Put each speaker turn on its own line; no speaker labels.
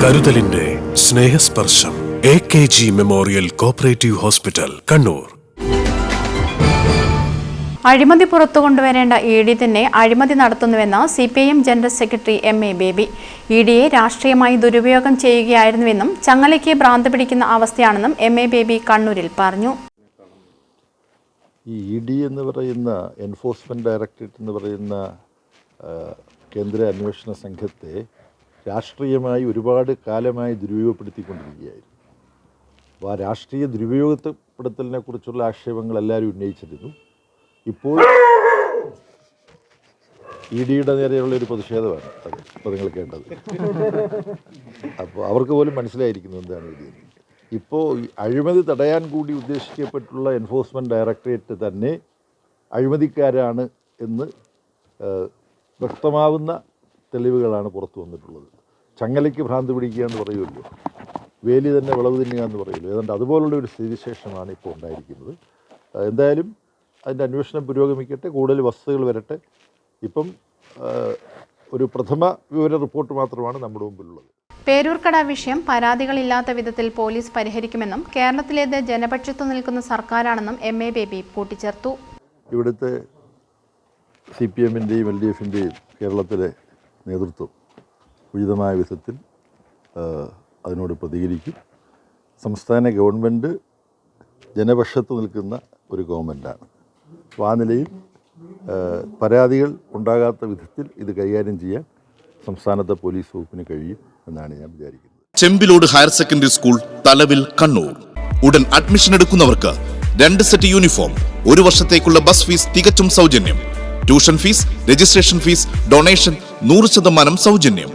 കരുതലിന്റെ സ്നേഹസ്പർശം AKG memorial cooperative hospital, Kannur.
അഴിമതി പുറത്തു കൊണ്ടുവരേണ്ട ED തന്നെ അഴിമതി നടത്തുന്നുവെന്ന് CPIM general secretary MA Baby. EDയെ രാഷ്ട്രീയമായി ദുരുപയോഗം ചെയ്യുകയായിരുന്നുവെന്നും ചങ്ങലയ്ക്ക് ഭ്രാന്ത് പിടിക്കുന്ന അവസ്ഥയാണെന്നും MA ബേബി കണ്ണൂരിൽ പറഞ്ഞു.
ഈ ED എന്ന് പറയുന്ന എൻഫോഴ്സ്മെൻറ്റ് ഡയറക്ടറേറ്റ് എന്ന് പറയുന്ന കേന്ദ്ര അന്വേഷണ സംഘത്തെ രാഷ്ട്രീയമായി ഒരുപാട് കാലമായി ദുരുപയോഗപ്പെടുത്തിക്കൊണ്ടിരിക്കുകയായിരുന്നു. അപ്പോൾ ആ രാഷ്ട്രീയ ദുരുപയോഗപ്പെടുത്തലിനെ കുറിച്ചുള്ള ആക്ഷേപങ്ങൾ എല്ലാവരും ഉന്നയിച്ചിരുന്നു. ഇപ്പോൾ EDയുടെ നേരെയുള്ള ഒരു പ്രതിഷേധമാണ് അപ്പോൾ നിങ്ങൾ കേട്ടത്. അപ്പോൾ അവർക്ക് പോലും മനസ്സിലായിരിക്കുന്നു എന്താണ് ED. ഇപ്പോൾ ഈ അഴിമതി തടയാൻ കൂടി ഉദ്ദേശിക്കപ്പെട്ടുള്ള എൻഫോഴ്സ്മെൻറ്റ് ഡയറക്ടറേറ്റ് തന്നെ അഴിമതിക്കാരാണ് എന്ന് വ്യക്തമാവുന്ന തെളിവുകളാണ് പുറത്തു വന്നിട്ടുള്ളത്. ചങ്ങലയ്ക്ക് ഭ്രാന്ത് പിടിക്കുക എന്ന് പറയുമല്ലോ, വേലി തന്നെ വിളവ് തിന്നുക എന്ന് പറയുമല്ലോ, ഏതാണ്ട് അതുപോലുള്ള ഒരു സ്ഥിതിവിശേഷമാണ് ഇപ്പോൾ ഉണ്ടായിരിക്കുന്നത്. എന്തായാലും അതിൻ്റെ അന്വേഷണം പുരോഗമിക്കട്ടെ, കൂടുതൽ വസ്തുതകൾ വരട്ടെ. ഇപ്പം ഒരു പ്രഥമ വിവര റിപ്പോർട്ട് മാത്രമാണ് നമ്മുടെ മുമ്പിലുള്ളത്.
പേരൂർക്കട വിഷയം പരാതികളില്ലാത്ത വിധത്തിൽ പോലീസ് പരിഹരിക്കുമെന്നും കേരളത്തിലേത് ജനപക്ഷത്തു നിൽക്കുന്ന സർക്കാരാണെന്നും MA ബേബി കൂട്ടിച്ചേർത്തു.
ഇവിടുത്തെ CPMൻ്റെയും LDFൻ്റെയും കേരളത്തിലെ നേതൃത്വം ഉചിതമായ വിധത്തിൽ അതിനോട് പ്രതികരിക്കും. സംസ്ഥാന ഗവൺമെൻറ് ജനപക്ഷത്ത് നിൽക്കുന്ന ഒരു ഗവൺമെൻറ്റാണ്. അപ്പോൾ ആ നിലയിൽ പരാതികൾ ഉണ്ടാകാത്ത വിധത്തിൽ ഇത് കൈകാര്യം ചെയ്യാൻ സംസ്ഥാനത്തെ പോലീസ് വകുപ്പിന് കഴിയും എന്നാണ് ഞാൻ വിചാരിക്കുന്നത്.
Chembilode higher secondary school, തലവിൽ, Kannur. ഉടൻ അഡ്മിഷൻ എടുക്കുന്നവർക്ക് 2 സെറ്റ് യൂണിഫോം, 1 വർഷത്തേക്കുള്ള ബസ് ഫീസ് തികച്ചും സൗജന്യം. Tuition fees, registration fees, donation 100% സൗജന്യം.